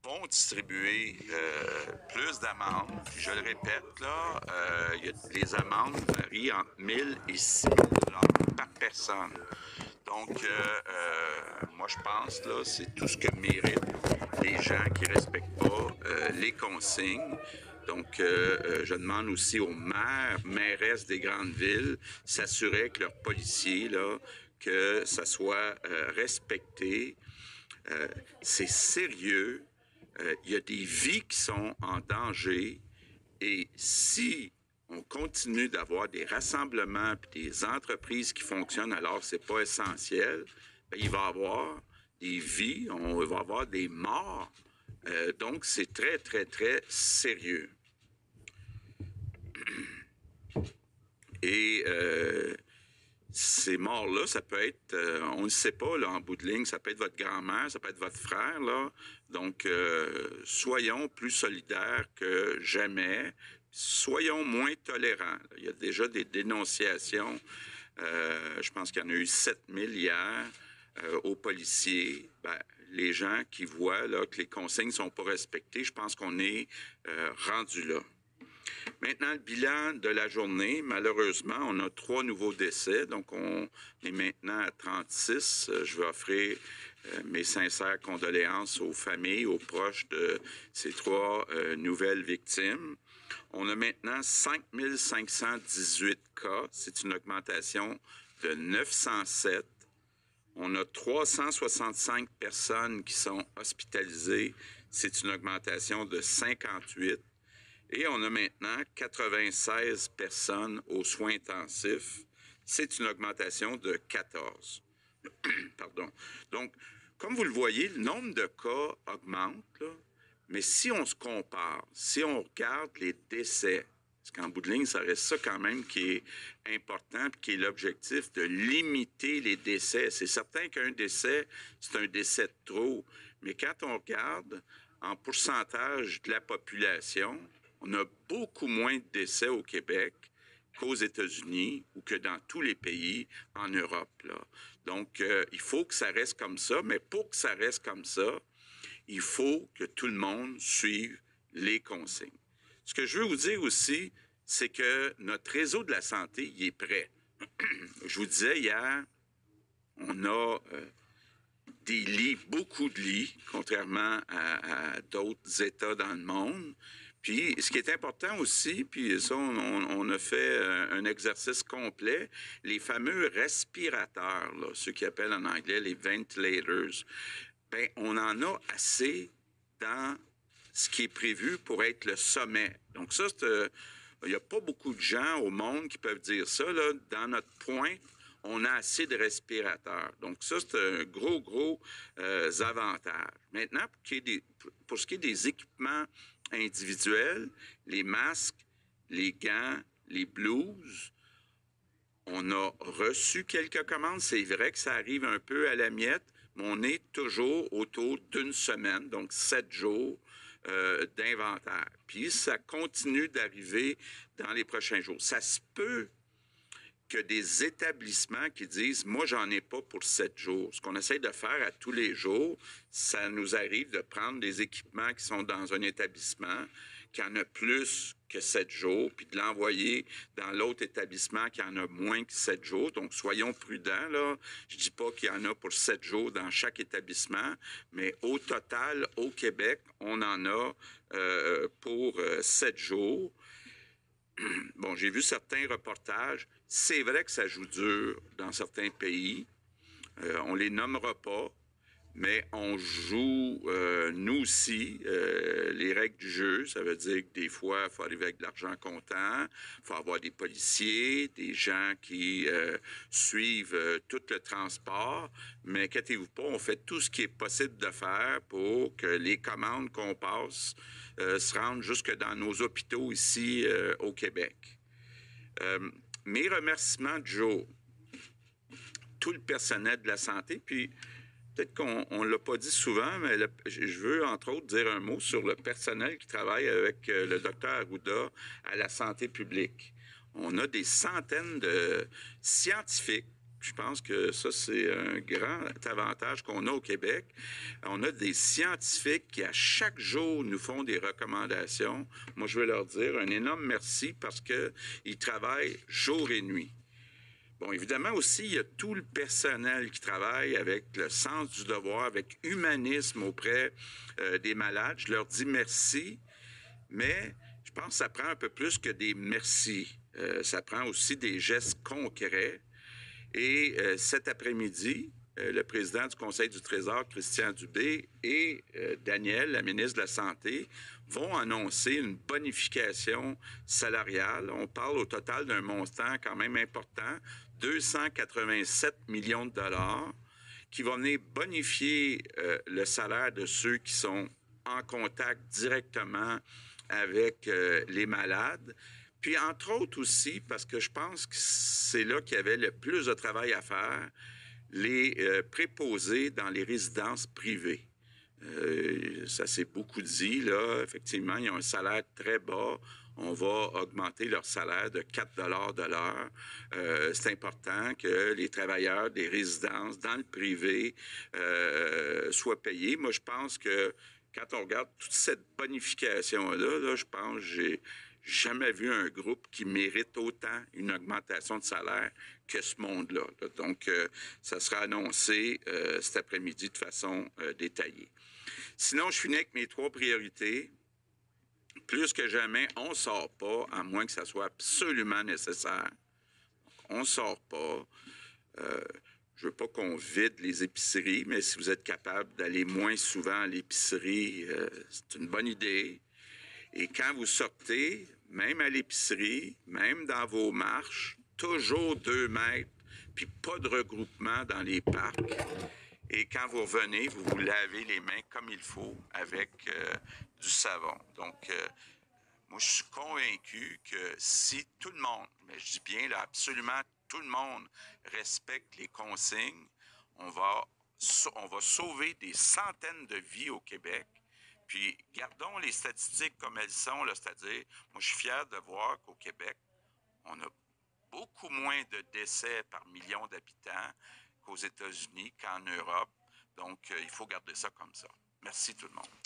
vont distribuer plus d'amendes. Je le répète, là, les amendes varient entre 1000 et 6000 $ par personne. Donc, moi, je pense, là, c'est tout ce que méritent les gens qui ne respectent pas les consignes. Donc, je demande aussi aux maires, mairesses des grandes villes, s'assurer que leurs policiers, là, que ça soit respecté. C'est sérieux. Il y a des vies qui sont en danger. Et si on continue d'avoir des rassemblements et des entreprises qui fonctionnent alors que ce n'est pas essentiel, bien, il va y avoir des vies, on va avoir des morts. Donc, c'est très, très, très sérieux. Et ces morts-là, ça peut être, on ne sait pas, là, en bout de ligne, ça peut être votre grand-mère, ça peut être votre frère, là. Donc, soyons plus solidaires que jamais. Soyons moins tolérants. Il y a déjà des dénonciations. Je pense qu'il y en a eu 7000 hier aux policiers. Ben, les gens qui voient là, que les consignes ne sont pas respectées, je pense qu'on est rendu là. Maintenant, le bilan de la journée, malheureusement, on a 3 nouveaux décès, donc on est maintenant à 36. Je veux offrir mes sincères condoléances aux familles, aux proches de ces 3 nouvelles victimes. On a maintenant 5518 cas, c'est une augmentation de 907. On a 365 personnes qui sont hospitalisées, c'est une augmentation de 58. Et on a maintenant 96 personnes aux soins intensifs. C'est une augmentation de 14. Pardon. Donc, comme vous le voyez, le nombre de cas augmente, là, mais si on se compare, si on regarde les décès, parce qu'en bout de ligne, ça reste ça quand même qui est important, puis qui est l'objectif de limiter les décès. C'est certain qu'un décès, c'est un décès de trop, mais quand on regarde en pourcentage de la population, on a beaucoup moins de décès au Québec qu'aux États-Unis ou que dans tous les pays en Europe, là. Donc, il faut que ça reste comme ça, mais pour que ça reste comme ça, il faut que tout le monde suive les consignes. Ce que je veux vous dire aussi, c'est que notre réseau de la santé, il est prêt. Je vous disais hier, on a des lits, beaucoup de lits, contrairement à d'autres États dans le monde. Puis, ce qui est important aussi, puis ça, on a fait un exercice complet, les fameux respirateurs, là, ceux qui appellent en anglais les ventilators, bien, on en a assez dans ce qui est prévu pour être le sommet. Donc ça, il n'y a pas beaucoup de gens au monde qui peuvent dire ça, là, dans notre pointe, on a assez de respirateurs. Donc ça, c'est un gros avantage. Maintenant, pour ce qui est des équipements individuels, les masques, les gants, les blouses, on a reçu quelques commandes. C'est vrai que ça arrive un peu à la miette, mais on est toujours autour d'une semaine, donc 7 jours d'inventaire. Puis ça continue d'arriver dans les prochains jours. Ça se peut que des établissements qui disent « Moi, j'en ai pas pour 7 jours ». Ce qu'on essaie de faire à tous les jours, ça nous arrive de prendre des équipements qui sont dans un établissement qui en a plus que 7 jours, puis de l'envoyer dans l'autre établissement qui en a moins que 7 jours. Donc, soyons prudents, là. Je dis pas qu'il y en a pour 7 jours dans chaque établissement, mais au total, au Québec, on en a pour 7 jours. Bon, j'ai vu certains reportages. C'est vrai que ça joue dur dans certains pays. On les nommera pas, mais on joue, nous aussi, les règles du jeu. Ça veut dire que des fois, il faut arriver avec de l'argent comptant, il faut avoir des policiers, des gens qui suivent tout le transport. Mais inquiétez-vous pas, on fait tout ce qui est possible de faire pour que les commandes qu'on passe se rendent jusque dans nos hôpitaux ici au Québec. Mes remerciements de jour, tout le personnel de la santé, puis peut-être qu'on ne l'a pas dit souvent, mais je veux entre autres dire un mot sur le personnel qui travaille avec le docteur Arruda à la santé publique. On a des centaines de scientifiques, Je pense que ça, c'est un grand avantage qu'on a au Québec. On a des scientifiques qui, à chaque jour, nous font des recommandations. Moi, je veux leur dire un énorme merci parce qu'ils travaillent jour et nuit. Bon, évidemment aussi, il y a tout le personnel qui travaille avec le sens du devoir, avec humanisme auprès des malades. Je leur dis merci, mais je pense que ça prend un peu plus que des merci. Ça prend aussi des gestes concrets. Et cet après-midi, le président du Conseil du Trésor, Christian Dubé, et Daniel, la ministre de la Santé, vont annoncer une bonification salariale. On parle au total d'un montant quand même important, 287 millions de dollars, qui va venir bonifier le salaire de ceux qui sont en contact directement avec les malades. Puis, entre autres aussi, parce que je pense que c'est là qu'il y avait le plus de travail à faire, les préposés dans les résidences privées. Ça s'est beaucoup dit, là. Effectivement, ils ont un salaire très bas. On va augmenter leur salaire de 4 de l'heure. C'est important que les travailleurs des résidences dans le privé soient payés. Moi, je pense que quand on regarde toute cette bonification-là, là, je pense que j'ai jamais vu un groupe qui mérite autant une augmentation de salaire que ce monde-là. Donc, ça sera annoncé cet après-midi de façon détaillée. Sinon, je finis avec mes 3 priorités. Plus que jamais, on ne sort pas, à moins que ça soit absolument nécessaire. On ne sort pas. Je ne veux pas qu'on vide les épiceries, mais si vous êtes capable d'aller moins souvent à l'épicerie, c'est une bonne idée. Et quand vous sortez, même à l'épicerie, même dans vos marches, toujours 2 mètres, puis pas de regroupement dans les parcs. Et quand vous revenez, vous vous lavez les mains comme il faut avec du savon. Donc, moi, je suis convaincu que si tout le monde, mais je dis bien là, absolument tout le monde respecte les consignes, on va sauver des centaines de vies au Québec. Puis, gardons les statistiques comme elles sont, là, c'est-à-dire, moi, je suis fier de voir qu'au Québec, on a beaucoup moins de décès par million d'habitants qu'aux États-Unis, qu'en Europe. Donc, il faut garder ça comme ça. Merci tout le monde.